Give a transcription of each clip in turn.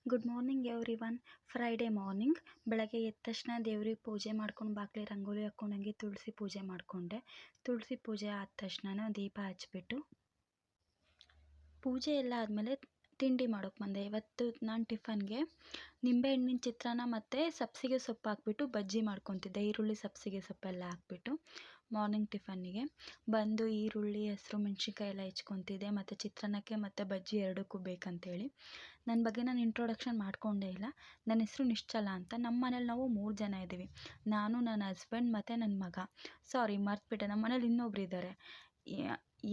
Good morning everyone. Friday morning ಬೆಳಗ್ಗೆ ಎದ್ದ ತಕ್ಷಣ ದೇವ್ರಿಗೆ ಪೂಜೆ ಮಾಡ್ಕೊಂಡು ಬಾಗಿಲಿಗೆ ರಂಗೋಲಿ ಹಾಕ್ಕೊಂಡಂಗೆ ತುಳಸಿ ಪೂಜೆ ಮಾಡಿಕೊಂಡೆ. ತುಳಸಿ ಪೂಜೆ ಆದ ತಕ್ಷಣ ದೀಪ ಹಚ್ಬಿಟ್ಟು ಪೂಜೆ ಎಲ್ಲ ಆದಮೇಲೆ ತಿಂಡಿ ಮಾಡೋಕ್ಕೆ ಬಂದೆ. ಇವತ್ತು ನಾನು ಟಿಫನ್ಗೆ ನಿಂಬೆಹಣ್ಣಿನ ಚಿತ್ರಾನ್ನ ಮತ್ತು ಸಬ್ಬಸಿಗೆ ಸೊಪ್ಪು ಹಾಕ್ಬಿಟ್ಟು ಬಜ್ಜಿ ಮಾಡ್ಕೊತಿದ್ದೆ. ಈರುಳ್ಳಿ ಸಬ್ಬಸಿಗೆ ಸೊಪ್ಪೆಲ್ಲ ಹಾಕ್ಬಿಟ್ಟು ಮಾರ್ನಿಂಗ್ ಟಿಫನ್ನಿಗೆ ಬಂದು ಈರುಳ್ಳಿ ಹಸಿರು ಮೆಣಸಿನ್ಕಾಯಿ ಎಲ್ಲ ಹೆಚ್ಕೊತಿದ್ದೆ. ಮತ್ತು ಚಿತ್ರಾನ್ನಕ್ಕೆ ಮತ್ತು ಬಜ್ಜಿ ಎರಡಕ್ಕೂ ಬೇಕಂತೇಳಿ ನನ್ನ ಬಗ್ಗೆ ನಾನು ಇಂಟ್ರೊಡಕ್ಷನ್ ಮಾಡಿಕೊಂಡೇ ಇಲ್ಲ. ನನ್ನ ಹೆಸರು ನಿಶ್ಚಲ ಅಂತ. ನಮ್ಮ ಮನೇಲಿ ನಾವು 3 ಜನ ಇದ್ದೀವಿ. ನಾನು, ನನ್ನ ಹಸ್ಬೆಂಡ್ ಮತ್ತು ನನ್ನ ಮಗ. ಸಾರಿ ಮರ್ತ್ಬಿಟ್ಟೆ, ನಮ್ಮ ಮನೇಲಿ ಇನ್ನೊಬ್ರು ಇದ್ದಾರೆ.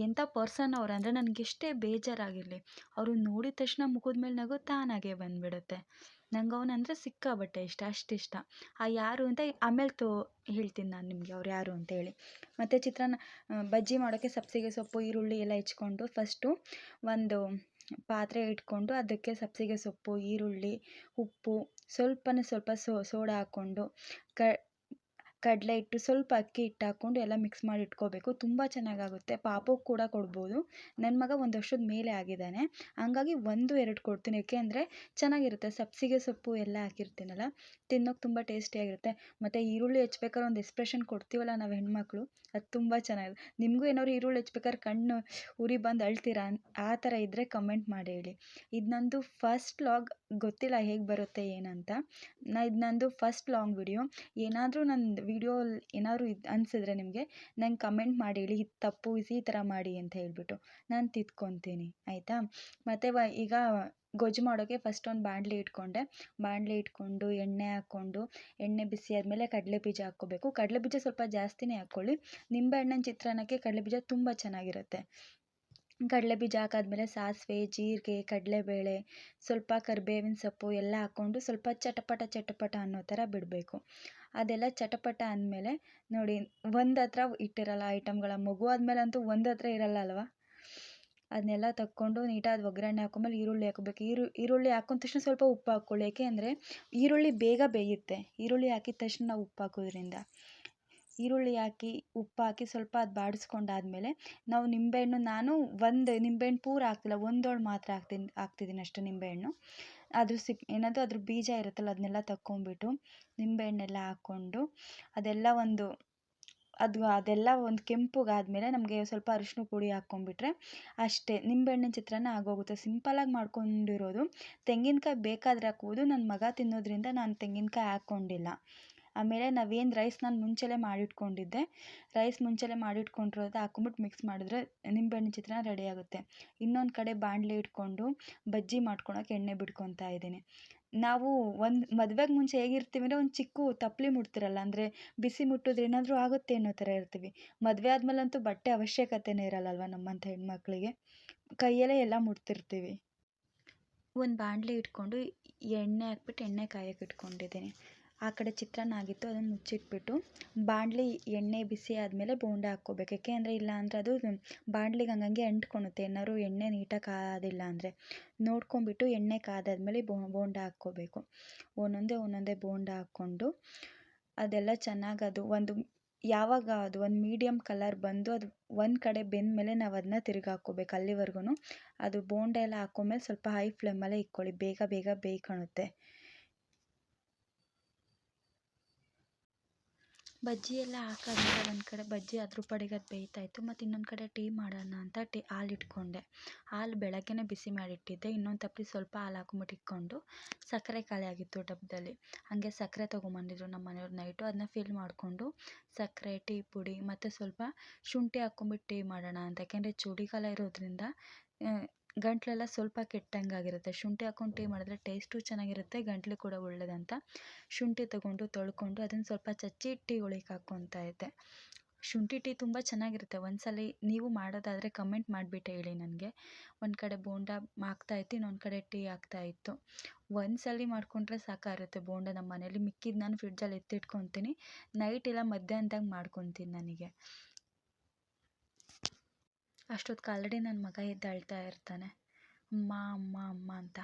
ಎಂಥ ಪರ್ಸನ್ ಅವ್ರು ಅಂದರೆ ನನಗೆಷ್ಟೇ ಬೇಜಾರಾಗಿರಲಿ ಅವರು ನೋಡಿದ ತಕ್ಷಣ ಮುಖದ ಮೇಲೆ ನಗು ತಾನಾಗೇ ಬಂದುಬಿಡುತ್ತೆ. ನಂಗೆ ಅವನಂದರೆ ಸಿಕ್ಕಾಬಟ್ಟೆ ಇಷ್ಟ, ಅಷ್ಟಿಷ್ಟ. ಯಾರು ಅಂತ ಆಮೇಲೆ ಹೇಳ್ತೀನಿ ನಾನು ನಿಮಗೆ ಅವ್ರು ಯಾರು ಅಂತೇಳಿ. ಮತ್ತು ಚಿತ್ರಾನ್ನ ಬಜ್ಜಿ ಮಾಡೋಕ್ಕೆ ಸಬ್ಬಸಿಗೆ ಸೊಪ್ಪು ಈರುಳ್ಳಿ ಎಲ್ಲ ಹೆಚ್ಕೊಂಡು ಫಸ್ಟು ಒಂದು ಪಾತ್ರೆ ಇಟ್ಕೊಂಡು ಅದಕ್ಕೆ ಸಬ್ಬಸಿಗೆ ಸೊಪ್ಪು ಈರುಳ್ಳಿ ಉಪ್ಪು ಸ್ವಲ್ಪನೇ ಸ್ವಲ್ಪ ಸೋಡಾ ಹಾಕ್ಕೊಂಡು ಕಡಲೆ ಹಿಟ್ಟು ಸ್ವಲ್ಪ ಅಕ್ಕಿ ಹಿಟ್ಟು ಹಾಕ್ಕೊಂಡು ಎಲ್ಲ ಮಿಕ್ಸ್ ಮಾಡಿ ಇಟ್ಕೋಬೇಕು. ತುಂಬ ಚೆನ್ನಾಗಾಗುತ್ತೆ. ಪಾಪುಗೆ ಕೂಡ ಕೊಡ್ಬೋದು. ನನ್ನ ಮಗ 1 ವರ್ಷದ ಮೇಲೆ ಆಗಿದ್ದಾನೆ, ಹಂಗಾಗಿ 1-2 ಕೊಡ್ತೀನಿ. ಏಕೆಂದರೆ ಚೆನ್ನಾಗಿರುತ್ತೆ, ಸಬ್ಬಸಿಗೆ ಸೊಪ್ಪು ಎಲ್ಲ ಹಾಕಿರ್ತೀನಲ್ಲ, ತಿನ್ನೋಕೆ ತುಂಬ ಟೇಸ್ಟಿಯಾಗಿರುತ್ತೆ. ಮತ್ತು ಈರುಳ್ಳಿ ಹೆಚ್ಬೇಕಾದ್ರೆ ಒಂದು ಎಕ್ಸ್ಪ್ರೆಷನ್ ಕೊಡ್ತೀವಲ್ಲ ನಾವು ಹೆಣ್ಮಕ್ಳು, ಅದು ತುಂಬ ಚೆನ್ನಾಗಿದೆ. ನಿಮಗೂ ಏನಾದ್ರು ಈರುಳ್ಳಿ ಹೆಚ್ಬೇಕಾದ್ರೆ ಕಣ್ಣು ಉರಿ ಬಂದು ಅಳ್ತೀರಾ? ಆ ಥರ ಇದ್ದರೆ ಕಮೆಂಟ್ ಮಾಡಿ ಹೇಳಿ. ಇದು ನಂದು ಫಸ್ಟ್ ವ್ಲಾಗ್, ಗೊತ್ತಿಲ್ಲ ಹೇಗೆ ಬರುತ್ತೆ ಏನಂತ. ಇದು ನಂದು ಫಸ್ಟ್ ಲಾಂಗ್ ವಿಡಿಯೋ. ಏನಾದರೂ ನನ್ನ ವಿಡಿಯೋ ಏನಾದರೂ ಅನಿಸಿದ್ರೆ ನಿಮಗೆ ನಂಗೆ ಕಮೆಂಟ್ ಮಾಡಿ ಹೇಳಿ, ಇದು ತಪ್ಪು, ಈ ಥರ ಮಾಡಿ ಅಂತ ಹೇಳ್ಬಿಟ್ಟು ನಾನು ತಿದ್ಕೊತೀನಿ, ಆಯಿತಾ? ಮತ್ತು ಈಗ ಗೊಜ್ಜು ಮಾಡೋಕ್ಕೆ ಫಸ್ಟ್ ಒಂದು ಬಾಣಲಿ ಇಟ್ಕೊಂಡೆ. ಬಾಣಲಿ ಇಟ್ಕೊಂಡು ಎಣ್ಣೆ ಹಾಕ್ಕೊಂಡು ಎಣ್ಣೆ ಬಿಸಿ ಆದಮೇಲೆ ಕಡಲೆಬೀಜ ಹಾಕ್ಕೋಬೇಕು. ಕಡಲೆಬೀಜ ಸ್ವಲ್ಪ ಜಾಸ್ತಿನೇ ಹಾಕ್ಕೊಳ್ಳಿ. ನಿಂಬೆಹಣ್ಣಿನ ಚಿತ್ರಾನ್ನಕ್ಕೆ ಕಡಲೆಬೀಜ ತುಂಬ ಚೆನ್ನಾಗಿರುತ್ತೆ. ಕಡಲೆಬೀಜ ಹಾಕಾದ್ಮೇಲೆ ಸಾಸಿವೆ, ಜೀರಿಗೆ, ಕಡಲೆಬೇಳೆ, ಸ್ವಲ್ಪ ಕರಿಬೇವಿನ ಸೊಪ್ಪು ಎಲ್ಲ ಹಾಕ್ಕೊಂಡು ಸ್ವಲ್ಪ ಚಟಪಟ ಅನ್ನೋ ಥರ ಬಿಡಬೇಕು. ಅದೆಲ್ಲ ಚಟಪಟ ಅಂದಮೇಲೆ ನೋಡಿ, ಒಂದು ಹತ್ರ ಇಟ್ಟಿರಲ್ಲ ಐಟಮ್ಗಳ. ಮಗು ಆದಮೇಲೆ ಅಂತೂ ಒಂದು ಹತ್ರ ಇರಲ್ಲ ಅಲ್ವಾ? ಅದನ್ನೆಲ್ಲ ತಕ್ಕೊಂಡು ನೀಟಾಗಿ ಒಗ್ಗರಣೆ ಹಾಕೊಂಡ್ಮೇಲೆ ಈರುಳ್ಳಿ ಹಾಕೋಬೇಕು. ಈರುಳ್ಳಿ ಹಾಕೊಂಡ ತಕ್ಷಣ ಸ್ವಲ್ಪ ಉಪ್ಪು ಹಾಕ್ಕೊಳ್ಳಿ. ಏಕೆ ಅಂದರೆ ಈರುಳ್ಳಿ ಬೇಗ ಬೇಯುತ್ತೆ. ಈರುಳ್ಳಿ ಹಾಕಿದ ತಕ್ಷಣ ನಾವು ಉಪ್ಪು ಹಾಕೋದ್ರಿಂದ. ಈರುಳ್ಳಿ ಹಾಕಿ ಉಪ್ಪು ಹಾಕಿ ಸ್ವಲ್ಪ ಅದು ಬಾಡಿಸ್ಕೊಂಡಾದ್ಮೇಲೆ ನಾವು ನಿಂಬೆಹಣ್ಣು, ನಾನು ಒಂದು ನಿಂಬೆಹಣ್ಣು ಪೂರ ಹಾಕ್ತಿಲ್ಲ, ಒಂದೋಳು ಮಾತ್ರ ಹಾಕ್ತಿದ್ದೀನಿ ಅಷ್ಟು ನಿಂಬೆಹಣ್ಣು. ಅದ್ರ ಬೀಜ ಇರುತ್ತಲ್ಲ ಅದನ್ನೆಲ್ಲ ತಕ್ಕೊಂಬಿಟ್ಟು ನಿಂಬೆಹಣ್ಣೆಲ್ಲ ಹಾಕ್ಕೊಂಡು ಅದೆಲ್ಲ ಒಂದು ಕೆಂಪುಗಾದ್ಮೇಲೆ ನಮಗೆ ಸ್ವಲ್ಪ ಅರಿಶಿನ ಪುಡಿ ಹಾಕ್ಕೊಂಬಿಟ್ರೆ ಅಷ್ಟೇ, ನಿಂಬೆಹಣ್ಣಿನ ಚಿತ್ರಾನ್ನ ಆಗೋಗುತ್ತೆ. ಸಿಂಪಲಾಗಿ ಮಾಡ್ಕೊಂಡಿರೋದು. ತೆಂಗಿನಕಾಯಿ ಬೇಕಾದರೆ ಹಾಕ್ಬೋದು. ನನ್ನ ಮಗ ತಿನ್ನೋದ್ರಿಂದ ನಾನು ತೆಂಗಿನಕಾಯಿ ಹಾಕ್ಕೊಂಡಿಲ್ಲ. ಆಮೇಲೆ ನಾವೇನು ರೈಸ್ ನಾನು ಮುಂಚೆಲೇ ಮಾಡಿಟ್ಕೊಂಡಿದ್ದೆ, ರೈಸ್ ಮುಂಚೆಲೇ ಮಾಡಿಟ್ಕೊಂಡಿರೋದು ಹಾಕ್ಕೊಂಬಿಟ್ಟು ಮಿಕ್ಸ್ ಮಾಡಿದ್ರೆ ನಿಂಬೆಹಣ್ಣಿನ ಚಿತ್ರಾನ್ನ ರೆಡಿ ಆಗುತ್ತೆ. ಇನ್ನೊಂದು ಕಡೆ ಬಾಣಲೆ ಇಟ್ಕೊಂಡು ಬಜ್ಜಿ ಮಾಡ್ಕೊಳಕ್ಕೆ ಎಣ್ಣೆ ಬಿಡ್ಕೊತಾ ಇದ್ದೀನಿ. ನಾವು ಒಂದು ಮದುವೆಗೆ ಮುಂಚೆ ಹೇಗಿರ್ತೀವಿ ಅಂದರೆ ಒಂದು ಚಿಕ್ಕ ತಪ್ಪಲಿ ಮುಡ್ತಿರಲ್ಲ, ಅಂದರೆ ಬಿಸಿ ಮುಟ್ಟಿದ್ರೆ ಏನಾದರೂ ಆಗುತ್ತೆ ಅನ್ನೋ ಥರ ಇರ್ತೀವಿ. ಮದುವೆ ಆದಮೇಲಂತೂ ಬಟ್ಟೆ ಅವಶ್ಯಕತೆನೇ ಇರಲ್ಲಲ್ವ ನಮ್ಮಂಥ ಹೆಣ್ಮಕ್ಳಿಗೆ, ಕೈಯಲ್ಲೇ ಎಲ್ಲ ಮುಡ್ತಿರ್ತೀವಿ. ಒಂದು ಬಾಣಲೆ ಇಟ್ಕೊಂಡು ಎಣ್ಣೆ ಹಾಕ್ಬಿಟ್ಟು ಎಣ್ಣೆ ಕಾಯಕ್ಕೆ ಇಟ್ಕೊಂಡಿದ್ದೀನಿ. ಆ ಕಡೆ ಚಿತ್ರಾನ್ನ ಆಗಿತ್ತು, ಅದನ್ನು ಮುಚ್ಚಿಟ್ಬಿಟ್ಟು ಬಾಣಲೆ ಎಣ್ಣೆ ಬಿಸಿ ಆದಮೇಲೆ ಬೋಂಡ ಹಾಕ್ಕೋಬೇಕು. ಏಕೆ ಅಂದರೆ ಇಲ್ಲ ಅಂದರೆ ಅದು ಬಾಣಲಿಗೆ ಹಂಗಂಗೆ ಅಂಟ್ಕೊಳುತ್ತೆ, ಏನಾದ್ರು ಎಣ್ಣೆ ನೀಟಾಗಿ ಕಾದಿಲ್ಲ ಅಂದರೆ. ನೋಡ್ಕೊಂಬಿಟ್ಟು ಎಣ್ಣೆ ಕಾದಾದ್ಮೇಲೆ ಬೋಂಡ ಹಾಕ್ಕೋಬೇಕು. ಒಂದೊಂದೇ ಬೋಂಡ ಹಾಕ್ಕೊಂಡು ಅದೆಲ್ಲ ಚೆನ್ನಾಗಿ ಯಾವಾಗ ಅದು ಒಂದು ಮೀಡಿಯಮ್ ಕಲರ್ ಬಂದು ಅದು ಒಂದು ಕಡೆ ಬೆಂದಮೇಲೆ ನಾವು ಅದನ್ನ ತಿರುಗಿ ಹಾಕ್ಕೋಬೇಕು. ಅಲ್ಲಿವರೆಗೂ ಅದು ಬೋಂಡ ಎಲ್ಲ ಹಾಕ್ಕೊಂಡ್ಮೇಲೆ ಸ್ವಲ್ಪ ಹೈ ಫ್ಲೇಮಲ್ಲೇ ಇಟ್ಕೊಳ್ಳಿ, ಬೇಗ ಬೇಯ್ಕೊಳುತ್ತೆ. ಬಜ್ಜಿ ಎಲ್ಲ ಹಾಕಾದ್ಮೇಲೆ ಒಂದು ಕಡೆ ಬಜ್ಜಿ ಅದ್ರ ಪಾಡಿಗೆ ಅದು ಬೇಯ್ತಾಯಿತ್ತು. ಮತ್ತು ಇನ್ನೊಂದು ಕಡೆ ಟೀ ಮಾಡೋಣ ಅಂತ ಹಾಲು ಇಟ್ಕೊಂಡೆ. ಹಾಲು ಬೆಳಗ್ಗೆನೇ ಬಿಸಿ ಮಾಡಿಟ್ಟಿದ್ದೆ. ಇನ್ನೊಂದು ತಪ್ಪಲಿ ಸ್ವಲ್ಪ ಹಾಲು ಹಾಕ್ಕೊಂಬಿಟ್ಟು ಇಟ್ಕೊಂಡು ಸಕ್ಕರೆ ಖಾಲಿ ಆಗಿತ್ತು ಡಬ್ಬದಲ್ಲಿ. ಹಾಗೆ ಸಕ್ಕರೆ ತೊಗೊಂಬಂದಿದ್ರು ನಮ್ಮ ಮನೆಯವ್ರು ನೈಟು. ಅದನ್ನ ಫಿಲ್ ಮಾಡಿಕೊಂಡು ಸಕ್ಕರೆ, ಟೀ ಪುಡಿ ಮತ್ತು ಸ್ವಲ್ಪ ಶುಂಠಿ ಹಾಕ್ಕೊಂಬಿಟ್ಟು ಟೀ ಮಾಡೋಣ ಅಂತ. ಯಾಕೆಂದರೆ ಚಳಿಗಾಲ ಇರೋದ್ರಿಂದ ಗಂಟಲೆಲ್ಲ ಸ್ವಲ್ಪ ಕೆಟ್ಟಂಗಾಗಿರುತ್ತೆ. ಶುಂಠಿ ಹಾಕ್ಕೊಂಡು ಟೀ ಮಾಡಿದ್ರೆ ಟೇಸ್ಟು ಚೆನ್ನಾಗಿರುತ್ತೆ, ಗಂಟ್ಲು ಕೂಡ ಒಳ್ಳೆಯದಂತ ಶುಂಠಿ ತೊಗೊಂಡು ತೊಳ್ಕೊಂಡು ಅದನ್ನು ಸ್ವಲ್ಪ ಚಚ್ಚಿ ಟೀ ಒಳಗೆ ಹಾಕ್ಕೊತಾ ಇದ್ದೆ. ಶುಂಠಿ ಟೀ ತುಂಬ ಚೆನ್ನಾಗಿರುತ್ತೆ. ಒಂದ್ಸಲ ನೀವು ಮಾಡೋದಾದರೆ ಕಮೆಂಟ್ ಮಾಡಿಬಿಟ್ಟು ಹೇಳಿ ನನಗೆ. ಒಂದು ಕಡೆ ಬೋಂಡ ಹಾಕ್ತಾಯಿತ್ತು, ಇನ್ನೊಂದು ಕಡೆ ಟೀ ಆಗ್ತಾಯಿತ್ತು. ಒಂದ್ಸಲ ಮಾಡಿಕೊಂಡ್ರೆ ಸಾಕಾಗಿರುತ್ತೆ ಬೋಂಡ ನಮ್ಮ ಮನೇಲಿ. ಮಿಕ್ಕಿದ್ದು ನಾನು ಫ್ರಿಡ್ಜಲ್ಲಿ ಎತ್ತಿಟ್ಕೊತೀನಿ, ನೈಟ್ ಇಲ್ಲ ಮಧ್ಯಾಹ್ನದಾಗ ಮಾಡ್ಕೊತೀನಿ. ನನಗೆ ಅಷ್ಟೊತ್ತಿಗೆ ಆಲ್ರೆಡಿ ನನ್ನ ಮಗ ಎದ್ದು ಅಳ್ತಾ ಇರ್ತಾನೆ, ಅಮ್ಮ ಅಮ್ಮ ಅಮ್ಮ ಅಂತ.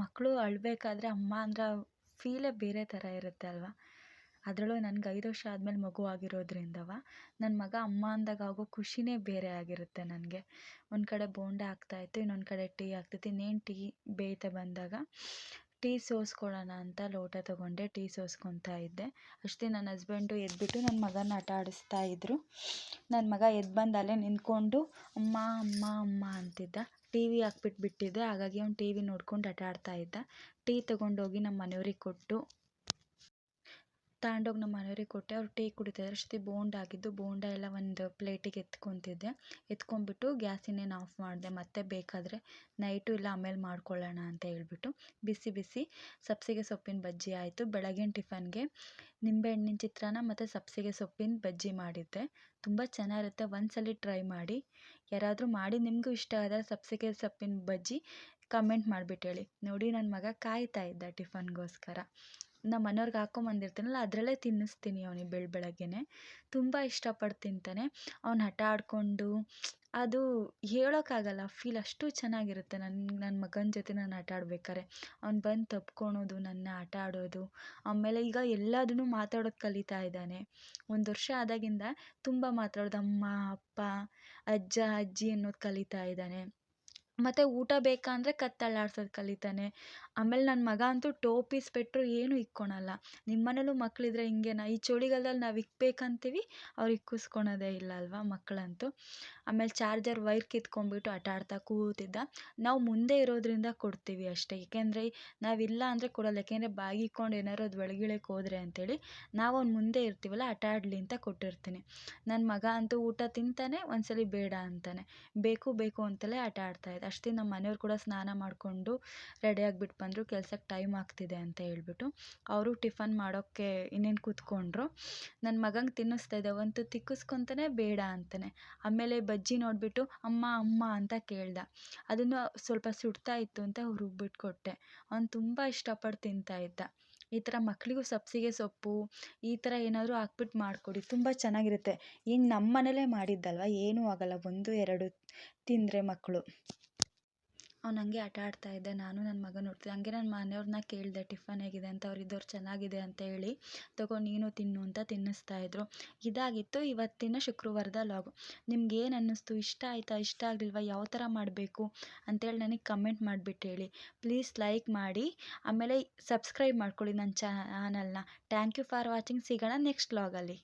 ಮಕ್ಕಳು ಅಳಬೇಕಾದ್ರೆ ಅಮ್ಮ ಅಂದ್ರೆ ಫೀಲೇ ಬೇರೆ ಥರ ಇರುತ್ತೆ ಅಲ್ವಾ? ಅದರಲ್ಲೂ ನನಗೆ 5 ವರ್ಷ ಆದಮೇಲೆ ಮಗು ಆಗಿರೋದ್ರಿಂದವ ನನ್ನ ಮಗ ಅಮ್ಮ ಅಂದಾಗ ಆಗೋ ಖುಷಿನೇ ಬೇರೆ ಆಗಿರುತ್ತೆ ನನಗೆ. ಒಂದು ಕಡೆ ಬೋಂಡ ಆಗ್ತಾಯಿತ್ತು, ಇನ್ನೊಂದು ಕಡೆ ಟೀ ಆಗ್ತಿತ್ತು. ಇನ್ನೇನು ಟೀ ಬೇಯ್ತಾ ಬಂದಾಗ ಟೀ ಸೋಸ್ಕೊಳ್ಳೋಣ ಅಂತ ಲೋಟ ತೊಗೊಂಡೆ, ಟೀ ಸೋಸ್ಕೊತಾ ಇದ್ದೆ. ಅಷ್ಟೇ ನನ್ನ ಹಸ್ಬೆಂಡು ಎದ್ಬಿಟ್ಟು ನನ್ನ ಮಗನ ಆಟ ಆಡಿಸ್ತಾ ಇದ್ದರು. ನನ್ನ ಮಗ ಎದ್ದು ಬಂದು ಅಲ್ಲೇ ನಿಂತ್ಕೊಂಡು ಅಮ್ಮ ಅಮ್ಮ ಅಮ್ಮ ಅಂತಿದ್ದ. ಟಿ ವಿ ಹಾಕ್ಬಿಟ್ಟು ಬಿಟ್ಟಿದ್ದೆ, ಹಾಗಾಗಿ ಅವ್ನು ಟಿ ವಿ ನೋಡ್ಕೊಂಡು ಆಟ ಆಡ್ತಾ ಇದ್ದ. ಟೀ ತೊಗೊಂಡೋಗಿ ನಮ್ಮ ಮನೆಯವ್ರಿಗೆ ತಗೊಂಡೋಗಿ ನಮ್ಮ ಮನೆಯವ್ರಿಗೆ ಕೊಟ್ಟೆ. ಅವ್ರು ಟೀ ಕುಡಿತಾಯಿದ್ರು. ಅಷ್ಟೊತ್ತಿಗೆ ಬೋಂಡ ಆಗಿದ್ದು, ಬೋಂಡ ಎಲ್ಲ ಒಂದು ಪ್ಲೇಟಿಗೆ ಎತ್ಕೊತಿದ್ದೆ. ಎತ್ಕೊಂಡ್ಬಿಟ್ಟು ಗ್ಯಾಸ್ ಇನ್ನೇನು ಆಫ್ ಮಾಡಿದೆ. ಮತ್ತೆ ಬೇಕಾದರೆ ನೈಟು ಇಲ್ಲ ಆಮೇಲೆ ಮಾಡ್ಕೊಳ್ಳೋಣ ಅಂತ ಹೇಳ್ಬಿಟ್ಟು ಬಿಸಿ ಬಿಸಿ ಸಬ್ಬಸಿಗೆ ಸೊಪ್ಪಿನ ಬಜ್ಜಿ ಆಯಿತು. ಬೆಳಗಿನ ಟಿಫನ್ಗೆ ನಿಂಬೆಹಣ್ಣಿನ ಚಿತ್ರಾನ್ನ ಮತ್ತು ಸಬ್ಬಸಿಗೆ ಸೊಪ್ಪಿನ ಬಜ್ಜಿ ಮಾಡಿದ್ದೆ. ತುಂಬ ಚೆನ್ನಾಗಿರುತ್ತೆ, ಒಂದ್ಸಲ ಟ್ರೈ ಮಾಡಿ. ಯಾರಾದರೂ ಮಾಡಿ ನಿಮಗೂ ಇಷ್ಟ ಆದರೆ ಸಬ್ಬಸಿಗೆ ಸೊಪ್ಪಿನ ಬಜ್ಜಿ ಕಮೆಂಟ್ ಮಾಡಿಬಿಟ್ಟು ಹೇಳಿ. ನೋಡಿ ನನ್ನ ಮಗ ಕಾಯ್ತಾ ಇದ್ದ ಟಿಫನ್ಗೋಸ್ಕರ. ನಮ್ಮ ಮನೆಯವ್ರಿಗೆ ಹಾಕ್ಕೊಂಬಂದಿರ್ತೀನಲ್ಲ ಅದರಲ್ಲೇ ತಿನ್ನಿಸ್ತೀನಿ ಅವನಿಗೆ ಬೆಳಗ್ಗೆನೆ. ತುಂಬ ಇಷ್ಟಪಟ್ಟು ತಿಂತಾನೆ. ಅವ್ನು ಹಠ ಆಡಿಕೊಂಡು ಅದು ಹೇಳೋಕ್ಕಾಗಲ್ಲ, ಫೀಲ್ ಅಷ್ಟು ಚೆನ್ನಾಗಿರುತ್ತೆ. ನನ್ನ ಮಗನ ಜೊತೆ ನಾನು ಆಟ ಆಡ್ಬೇಕಾದ್ರೆ ಅವ್ನು ಬಂದು ತಬ್ಕೊಳೋದು, ನನ್ನ ಆಟ ಆಡೋದು. ಆಮೇಲೆ ಈಗ ಎಲ್ಲದನ್ನೂ ಮಾತಾಡೋದು ಕಲಿತಾ ಇದ್ದಾನೆ. 1 ವರ್ಷ ಆದಾಗಿಂದ ತುಂಬ ಮಾತಾಡೋದು, ಅಮ್ಮ ಅಪ್ಪ ಅಜ್ಜ ಅಜ್ಜಿ ಅನ್ನೋದು ಕಲಿತಾ ಇದ್ದಾನೆ. ಮತ್ತು ಊಟ ಬೇಕಾ ಅಂದರೆ ಕತ್ತಲ್ಲಾಡ್ಸೋದು ಕಲಿತಾನೆ. ಆಮೇಲೆ ನನ್ನ ಮಗ ಅಂತೂ ಟೋಪಿ ಸ್ವೆಟ್ರು ಏನೂ ಇಕ್ಕೊಳಲ್ಲ. ನಿಮ್ಮ ಮನೇಲೂ ಮಕ್ಕಳಿದ್ರೆ ಹಿಂಗೇನಾ? ಈ ಚಳಿಗಾಲದಲ್ಲಿ ನಾವು ಇಕ್ಬೇಕಂತೀವಿ, ಅವ್ರು ಇಕ್ಕಿಸ್ಕೊಳೋದೇ ಇಲ್ಲ ಅಲ್ವಾ ಮಕ್ಕಳಂತೂ. ಆಮೇಲೆ ಚಾರ್ಜರ್ ವೈರ್ ಕಿತ್ಕೊಂಡ್ಬಿಟ್ಟು ಆಟ ಆಡ್ತಾ ಕೂತಿದ್ದ. ನಾವು ಮುಂದೆ ಇರೋದ್ರಿಂದ ಕೊಡ್ತೀವಿ ಅಷ್ಟೇ. ಏಕೆಂದರೆ ನಾವಿಲ್ಲ ಅಂದರೆ ಕೊಡಲ್ಲ. ಏಕೆಂದರೆ ಬಾಯಿಗೆ ಇಕ್ಕೊಂಡು ಏನಾದ್ರು ಅದು ಒಳಗಿಳಕ್ಕೆ ಹೋದರೆ ಅಂತೇಳಿ ನಾವು ಅವ್ನು ಮುಂದೆ ಇರ್ತೀವಲ್ಲ ಆಟ ಆಡಲಿ ಅಂತ ಕೊಟ್ಟಿರ್ತೀನಿ. ನನ್ನ ಮಗ ಅಂತೂ ಊಟ ತಿಂತಾನೆ, ಒಂದ್ಸಲ ಬೇಡ ಅಂತಾನೆ. ಬೇಕು ಬೇಕು ಅಂತಲೇ ಆಟ ಆಡ್ತಾಯಿದ್ದ. ಅಷ್ಟೇ ನಮ್ಮ ಮನೆಯವ್ರು ಕೂಡ ಸ್ನಾನ ಮಾಡಿಕೊಂಡು ರೆಡಿಯಾಗಿಬಿಟ್ಟು ಬಂದರು, ಕೆಲ್ಸಕ್ಕೆ ಟೈಮ್ ಆಗ್ತಿದೆ ಅಂತ ಹೇಳ್ಬಿಟ್ಟು. ಅವರು ಟಿಫನ್ ಮಾಡೋಕ್ಕೆ ಇನ್ನೇನು ಕೂತ್ಕೊಂಡ್ರು. ನನ್ನ ಮಗಂಗೆ ತಿನ್ನಿಸ್ತಾ ಇದ್ದೆ, ಒಂದು ತಿಕ್ಕಿಸ್ಕೊತಾನೆ ಬೇಡ ಅಂತಾನೆ. ಆಮೇಲೆ ಬಜ್ಜಿ ನೋಡಿಬಿಟ್ಟು ಅಮ್ಮ ಅಮ್ಮ ಅಂತ ಕೇಳ್ದ. ಅದನ್ನು ಸ್ವಲ್ಪ ಸುಡ್ತಾ ಇತ್ತು ಅಂತ ಹುರುಗ್ಬಿಟ್ಟು ಕೊಟ್ಟೆ. ಅವ್ನು ತುಂಬ ಇಷ್ಟಪಟ್ಟು ತಿಂತಾ ಇದ್ದ. ಈ ಥರ ಮಕ್ಕಳಿಗೂ ಸಬ್ಬಸಿಗೆ ಸೊಪ್ಪು ಈ ಥರ ಏನಾದರೂ ಹಾಕ್ಬಿಟ್ಟು ಮಾಡಿಕೊಡಿ, ತುಂಬ ಚೆನ್ನಾಗಿರುತ್ತೆ. ಈಗ ನಮ್ಮ ಮನೇಲೇ ಮಾಡಿದ್ದಲ್ವ, ಏನೂ ಆಗೋಲ್ಲ, 1, 2 ತಿಂದರೆ ಮಕ್ಕಳು. ಅವ್ನು ಹಂಗೆ ಆಟ ಆಡ್ತಾ ಇದ್ದ, ನಾನು ನನ್ನ ಮಗ ನೋಡ್ತಿದ್ದೆ. ಹಂಗೆ ನನ್ನ ಮನೆಯವ್ರನ್ನ ಕೇಳಿದೆ ಟಿಫನ್ ಹೇಗಿದೆ ಅಂತ. ಅವ್ರು ಚೆನ್ನಾಗಿದೆ ಅಂತ ಹೇಳಿ ತಗೋ ನೀನು ತಿನ್ನು ಅಂತ ತಿನ್ನಿಸ್ತಾಯಿದ್ರು. ಇದಾಗಿತ್ತು ಇವತ್ತಿನ ಶುಕ್ರವಾರದ ಲಾಗು. ನಿಮ್ಗೆ ಏನು ಅನ್ನಿಸ್ತು? ಇಷ್ಟ ಆಯಿತಾ? ಇಷ್ಟ ಆಗಲಿಲ್ವಾ? ಯಾವ ಥರ ಮಾಡಬೇಕು ಅಂತೇಳಿ ನನಗೆ ಕಮೆಂಟ್ ಮಾಡಿಬಿಟ್ಟು ಹೇಳಿ. ಪ್ಲೀಸ್ ಲೈಕ್ ಮಾಡಿ, ಆಮೇಲೆ ಸಬ್ಸ್ಕ್ರೈಬ್ ಮಾಡ್ಕೊಳ್ಳಿ ನನ್ನ ಚಾನಲ್ನ. Thank you for watching. ಸಿಗೋಣ ನೆಕ್ಸ್ಟ್ ಲಾಗಲ್ಲಿ.